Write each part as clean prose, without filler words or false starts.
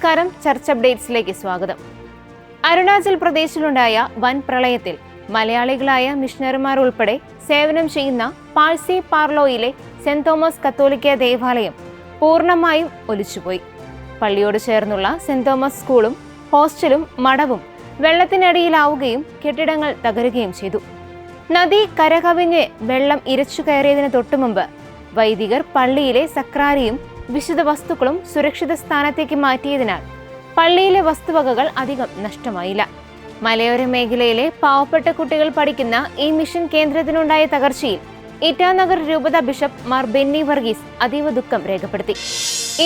നമസ്കാരം, ചർച്ച് അപ്ഡേറ്റ്സിലേക്ക് സ്വാഗതം. അരുണാചൽ പ്രദേശിലുണ്ടായ വൻ പ്രളയത്തിൽ മലയാളികളായ മിഷണറിമാർ ഉൾപ്പെടെ സേവനം ചെയ്യുന്ന പാഴ്സി പാർലോയിലെ സെന്റ് തോമസ് കത്തോലിക്ക ദേവാലയം പൂർണ്ണമായും ഒലിച്ചുപോയി. പള്ളിയോട് ചേർന്നുള്ള സെന്റ് തോമസ് സ്കൂളും ഹോസ്റ്റലും മഠവും വെള്ളത്തിനടിയിലാവുകയും കെട്ടിടങ്ങൾ തകരുകയും ചെയ്തു. നദി കരകവിഞ്ഞ് വെള്ളം ഇരച്ചു കയറിയതിന് തൊട്ടുമുമ്പ് വൈദികർ പള്ളിയിലെ സക്രാരിയും വിശുദ്ധ വസ്തുക്കളും സുരക്ഷിത സ്ഥാനത്തേക്ക് മാറ്റിയതിനാൽ പള്ളിയിലെ വസ്തുവകകൾ അധികം നഷ്ടമായില്ല. മലയോര മേഖലയിലെ പാവപ്പെട്ട കുട്ടികൾ പഠിക്കുന്ന ഈ മിഷൻ കേന്ദ്രത്തിനുണ്ടായ തകർച്ചയിൽ ഇറ്റാനഗർ രൂപത ബിഷപ്പ് മാർ ബെന്നി വർഗീസ് അതീവ ദുഃഖം രേഖപ്പെടുത്തി.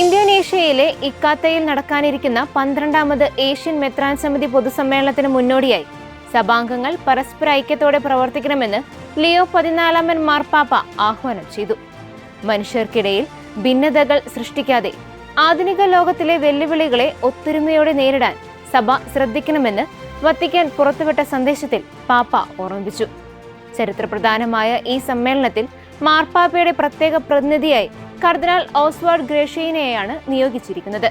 ഇന്തോനേഷ്യയിലെ ഇക്കാത്തയിൽ നടക്കാനിരിക്കുന്ന 12ാമത് ഏഷ്യൻ മെത്രാൻ സമിതി പൊതുസമ്മേളനത്തിന് മുന്നോടിയായി സഭാംഗങ്ങൾ പരസ്പര ഐക്യത്തോടെ പ്രവർത്തിക്കണമെന്ന് ലിയോ 14 മാർപ്പാപ്പ ആഹ്വാനം ചെയ്തു. മനുഷ്യർക്കിടയിൽ ഭിന്നതകൾ സൃഷ്ടിക്കാതെ ആധുനിക ലോകത്തിലെ വെല്ലുവിളികളെ ഒത്തൊരുമയോടെ നേരിടാൻ സഭ ശ്രദ്ധിക്കണമെന്ന് വത്തിക്കാൻ പുറത്തുവിട്ട സന്ദേശത്തിൽ പാപ്പ ഓർമ്മിപ്പിച്ചു. ചരിത്രപ്രധാനമായ ഈ സമ്മേളനത്തിൽ മാർപ്പാപ്പയുടെ പ്രത്യേക പ്രതിനിധിയായി കർദിനാൾ ഓസ്വാൾഡ് ഗ്രേഷ്യനെയാണ് നിയോഗിച്ചിരിക്കുന്നത്.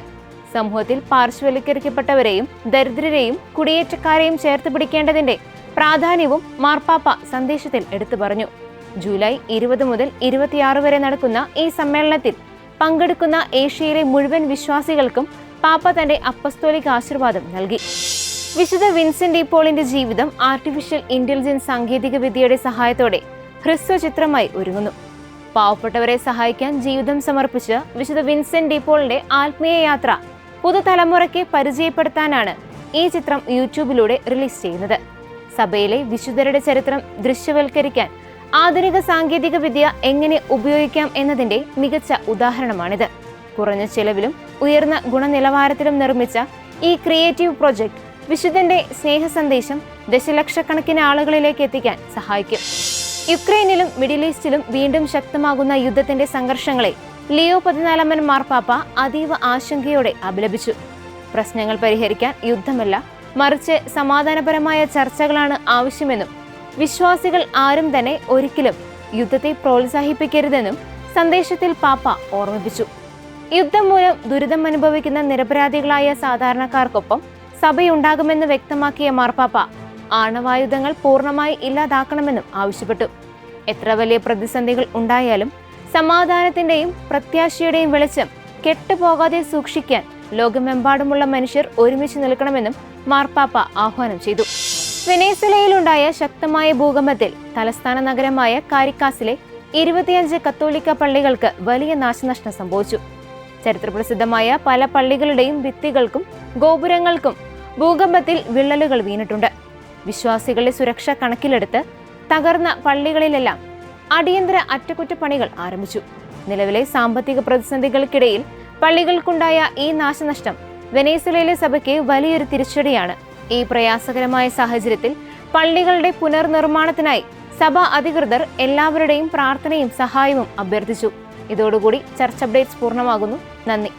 സമൂഹത്തിൽ പാർശ്വവൽക്കരിക്കപ്പെട്ടവരെയും ദരിദ്രരെയും കുടിയേറ്റക്കാരെയും ചേർത്ത് പിടിക്കേണ്ടതിന്റെ പ്രാധാന്യവും മാർപ്പാപ്പ സന്ദേശത്തിൽ എടുത്തു പറഞ്ഞു. ജൂലൈ 20 മുതൽ 26 വരെ നടക്കുന്ന ഈ സമ്മേളനത്തിൽ പങ്കെടുക്കുന്ന ഏഷ്യയിലെ മുഴുവൻ വിശ്വാസികൾക്കും പാപ്പ തന്റെ അപ്പസ്തോലിക ആശീർവാദം നൽകി. വിശുദ്ധ വിൻസെന്റ് ഡി പോളിന്റെ ജീവിതം ആർട്ടിഫിഷ്യൽ ഇന്റലിജൻസ് സാങ്കേതിക വിദ്യയുടെ സഹായത്തോടെ ഹ്രസ്വചിത്രമായി ഒരുങ്ങുന്നു. പാവപ്പെട്ടവരെ സഹായിക്കാൻ ജീവിതം സമർപ്പിച്ച് വിശുദ്ധ വിൻസെന്റ് ഡി പോളിന്റെ ആത്മീയ യാത്ര പുതുതലമുറയ്ക്ക് പരിചയപ്പെടുത്താനാണ് ഈ ചിത്രം യൂട്യൂബിലൂടെ റിലീസ് ചെയ്യുന്നത്. സഭയിലെ വിശുദ്ധരുടെ ചരിത്രം ദൃശ്യവൽക്കരിക്കാൻ ആധുനിക സാങ്കേതിക വിദ്യ എങ്ങനെ ഉപയോഗിക്കാം എന്നതിന്റെ മികച്ച ഉദാഹരണമാണിത്. കുറഞ്ഞ ചെലവിലും ഉയർന്ന ഗുണനിലവാരത്തിലും നിർമ്മിച്ച ഈ ക്രിയേറ്റീവ് പ്രൊജക്ട് വിശുദ്ധന്റെ സ്നേഹ സന്ദേശം ദശലക്ഷക്കണക്കിന് ആളുകളിലേക്ക് എത്തിക്കാൻ സഹായിക്കും. യുക്രൈനിലും മിഡിൽ ഈസ്റ്റിലും വീണ്ടും ശക്തമാകുന്ന യുദ്ധത്തിന്റെ സംഘർഷങ്ങളെ ലിയോ 14 മാർപ്പാപ്പ അതീവ ആശങ്കയോടെ അപലപിച്ചു. പ്രശ്നങ്ങൾ പരിഹരിക്കാൻ യുദ്ധമല്ല, മറിച്ച് സമാധാനപരമായ ചർച്ചകളാണ് ആവശ്യമെന്നും വിശ്വാസികൾ ആരും തന്നെ ഒരിക്കലും യുദ്ധത്തെ പ്രോത്സാഹിപ്പിക്കരുതെന്നും സന്ദേശത്തിൽ പാപ്പ ഓർമ്മിപ്പിച്ചു. യുദ്ധം മൂലം ദുരിതം അനുഭവിക്കുന്ന നിരപരാധികളായ സാധാരണക്കാർക്കൊപ്പം സഭയുണ്ടാകുമെന്ന് വ്യക്തമാക്കിയ മാർപ്പാപ്പ ആണവായുധങ്ങൾ പൂർണ്ണമായി ഇല്ലാതാക്കണമെന്നും ആവശ്യപ്പെട്ടു. എത്ര വലിയ പ്രതിസന്ധികൾ ഉണ്ടായാലും സമാധാനത്തിന്റെയും പ്രത്യാശയുടെയും വെളിച്ചം കെട്ടുപോകാതെ സൂക്ഷിക്കാൻ ലോകമെമ്പാടുമുള്ള മനുഷ്യർ ഒരുമിച്ച് നിൽക്കണമെന്നും മാർപ്പാപ്പ ആഹ്വാനം ചെയ്തു. വെനസ്വേലയിലുണ്ടായ ശക്തമായ ഭൂകമ്പത്തിൽ തലസ്ഥാന നഗരമായ കാരിക്കാസിലെ 25 കത്തോലിക്ക പള്ളികൾക്ക് വലിയ നാശനഷ്ടം സംഭവിച്ചു. ചരിത്രപ്രസിദ്ധമായ പല പള്ളികളുടെയും ഭിത്തികൾക്കും ഗോപുരങ്ങൾക്കും ഭൂകമ്പത്തിൽ വിള്ളലുകൾ വീണിട്ടുണ്ട്. വിശ്വാസികളുടെ സുരക്ഷ കണക്കിലെടുത്ത് തകർന്ന പള്ളികളിലെല്ലാം അടിയന്തര അറ്റകുറ്റപ്പണികൾ ആരംഭിച്ചു. നിലവിലെ സാമ്പത്തിക പ്രതിസന്ധികൾക്കിടയിൽ പള്ളികൾക്കുണ്ടായ ഈ നാശനഷ്ടം വെനസ്വേലയിലെ സഭയ്ക്ക് വലിയൊരു തിരിച്ചടിയാണ്. ഈ പ്രയാസകരമായ സാഹചര്യത്തിൽ പള്ളികളുടെ പുനർനിർമ്മാണത്തിനായി സഭാ അധികൃതർ എല്ലാവരുടെയും പ്രാർത്ഥനയും സഹായവും അഭ്യർത്ഥിച്ചു. ഇതോടുകൂടി ചർച്ച് അപ്ഡേറ്റ്സ് പൂർണ്ണമാകുന്നു. നന്ദി.